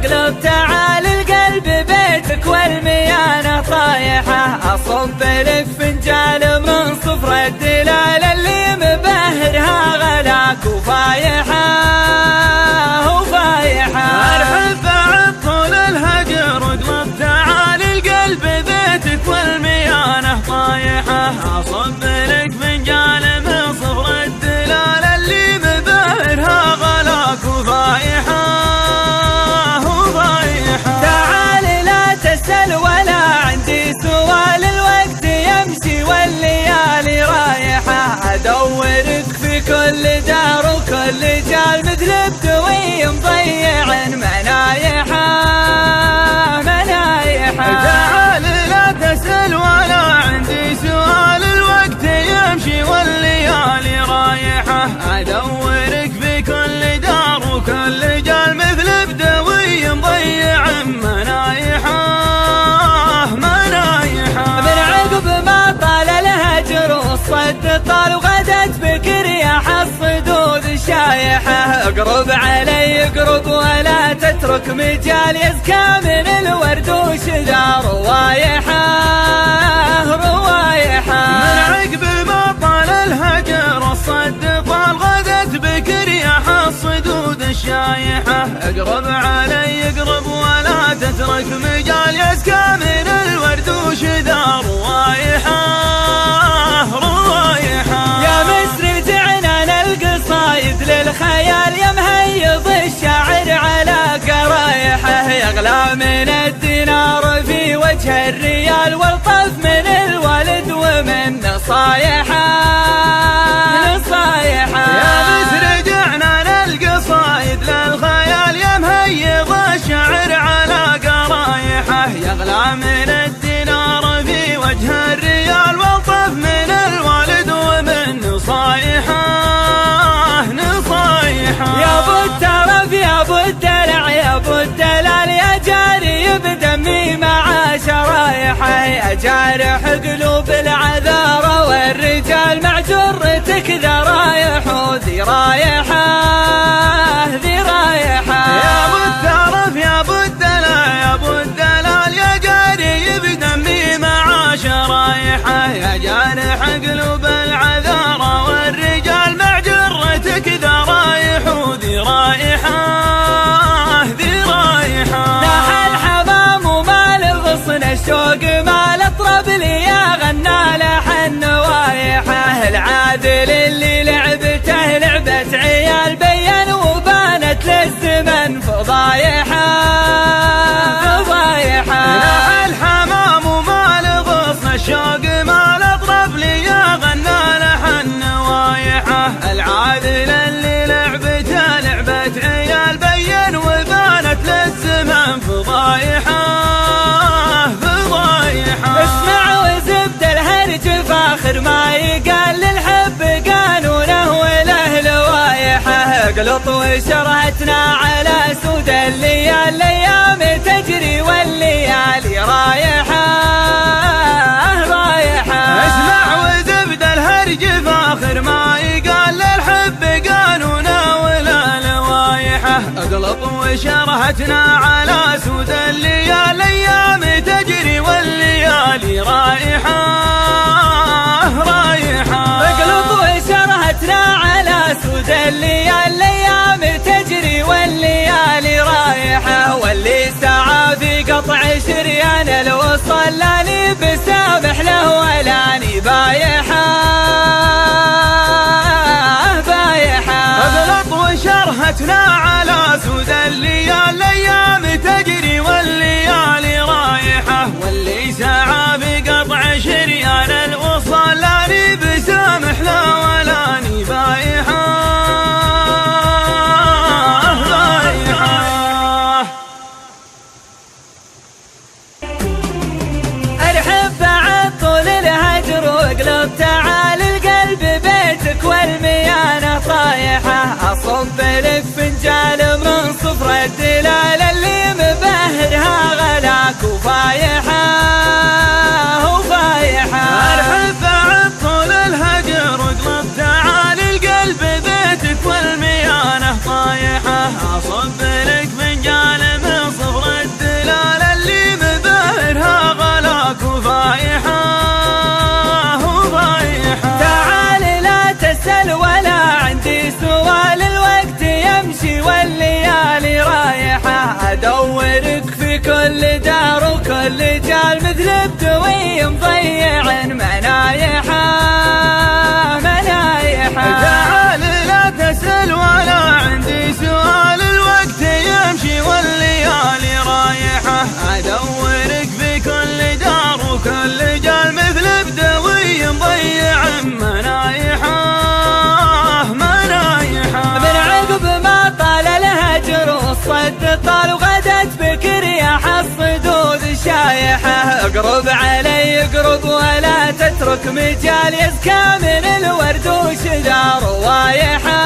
واقلب تعال القلب بيتك والميانة طايحة، أصب لك فنجان من صفر الدلال اللي مبهرها غلاك وفايحة وفايحة. ارحب بعد طول الهجر واقلب تعال القلب بيتك والميانة طايحة، أصب لك فنجان من صفر الدلال اللي مبهرها غلاك وفايحة وفايحة. تعال لا تسأل ولا عندي سؤال، الوقت يمشي والليالي رايحة، أدورك في كل دار وكل جال مثل بدوي مضيع منايحة منايحة. تعال لا تسأل ولا عندي سؤال، الوقت يمشي والليالي رايحة، أدورك في كل دار وكل جال مثل بدوي مضيع منايحة منايحة. من عقب ما طال الهجر والصد طال وغدت بك رياح الصدود شايحة، اقرب علي اقرب ولا تترك مجال، يزكى من الورد وشذا روايحة روايحة. من عقب ما طال الهجر والصد طال غدت بك رياح الصدود الشايحة، اقرب علي اقرب ولا تترك مجال، يزكى من الورد وشذا روايحة روايحة. يا مصر جعنا القصايد للخيال، يا مهيض الشاعر على قرايحه، يغلى من الدينار في وجه الريال، والطف من الوالد ومن نصايحه نصايحه. يا مصر جعنا القصايد للخيال، يا مهيض الشاعر على قرايحه، يغلى من الدينار في وجه الريال، والطف من الوالد ومن نصايحه نصايحه. يا ابو الترف يا ابو الدلع يا ابو الدلال، يا جاري بدمي مع شرايحه، يا جارح قلوب العذارى والرجال، مع جرتك ذا رايح وذي رايحه ذي رايحه. يا ابو الترف يا ابو الدلع يا ابو الدلال، يا جاري بدمي مع شرايحه، يا جارح قلوب العذارى والرجال، مع جرتك ذا رايح وذي رايحه ذي رايحه. ناح الحمام وما الغصن الشوق ما الاطرب لي يا غنى لحن وايحه، العادل اللي لعبته لعبة عيال بين وبانت للزمن فضايحه فضايحه. ناح الحمام وما الغصن الشوق ما الاطرب لي يا غنى لحن وايحه، العادل اللي لعبته لعبة عيال بين وبانت للزمن فضايحه فضايحه. اسمع وزبد الهرج فاخر ما يقال، للحب قانونه وله لوايحه، اقلط وشرهتنا على سود الليال، الايام تجري والليالي رايحه رايحه. اسمع وزبد الهرج فاخر ما يقال، للحب قانونه ولا لوايحه، اقلط وشرهتنا على سود الليال، الايام تجري والليالي رايحه رايحه. اقلط وشرهتنا على سود الليال، الايام تجري والليالي رايحه، واللي سعى في قطع شريان الوصل لاني بسامح له ولاني بايحه بايحه. اغلط وشرهتنا على سود الليال، الايام تجري والليالي رايحه، واللي سعى في قطع شريان الوصل لاني بسامح له ولاني بايحه بايحه. ارحب بعد طول الهجر واقلب تعال القلب بيتك والميانة طايحة، أصب لك فنجان من صفر الدلال اللي مبهرها غلاك وفايحة وفايحة. ارحب بعد طول الهجر واقلب تعال القلب بيتك والميانة طايحة، أصب لك فنجان من صفر يمشي والليالي رايحة، أدورك في كل دار وكل جال مثل بدوي مضيع منايحة منايحة. تعال لا تسأل ولا عندي سؤال، الوقت يمشي والليالي رايحة، أدورك في كل دار وكل جال مثل بدوي مضيع منايحة منايحة. من عقب ما طال الهجر والصد طال وغدت بك رياح الصدود الشايحة، اقرب علي اقرب ولا تترك مجال يزكى من الورد وشذا روايحة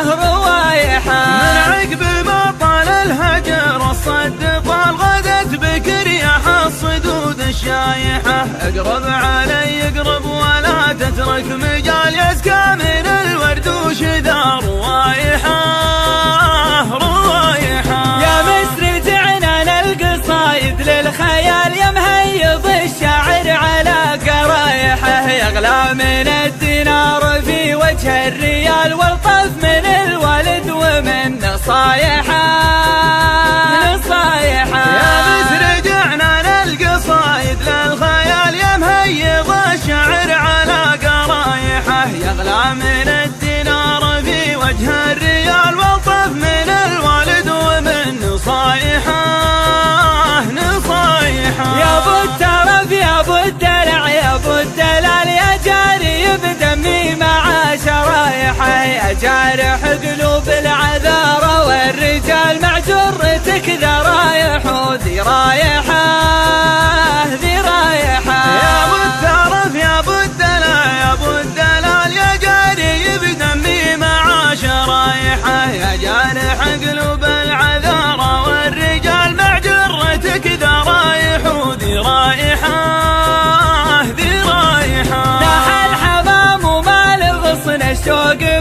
روايحة. من عقب ما طال الهجر والصد طال غدت بك رياح الصدود الشايحة، اقرب علي اقرب ولا تترك مجال يزكى من الورد وشذا روايحة روايحة. يا مصر جعنا للقصايد للخيال، يا مهيض الشاعر على قرايحه، يغلى من الدينار في وجه الريال والطف من الوالد ومن نصايحه نصايحه. يا مصر جعنا للقصايد للخيال، يا مهيض الشاعر على قرايحه، يغلى من الدينار في وجه الريال والطف من الوالد ومن نصايحه نصايحه. يا ابو الترف يا ابو الدلع يا ابو الدلال، يا جاري بدمي مع شرايحه، يا جارح قلوب العذارى والرجال مع جرتك ذا رايح وذي رايحه ذي رايحه. يا ابو الترف يا ابو الدلع يا ابو الدلال، يا جاري بدمي مع شرايحه، يا جارح قلوب العذارى والرجال مع جرتك ذا رايح وذي رايحه ذي رايحه. ناح الحمام وما لغصن الشوق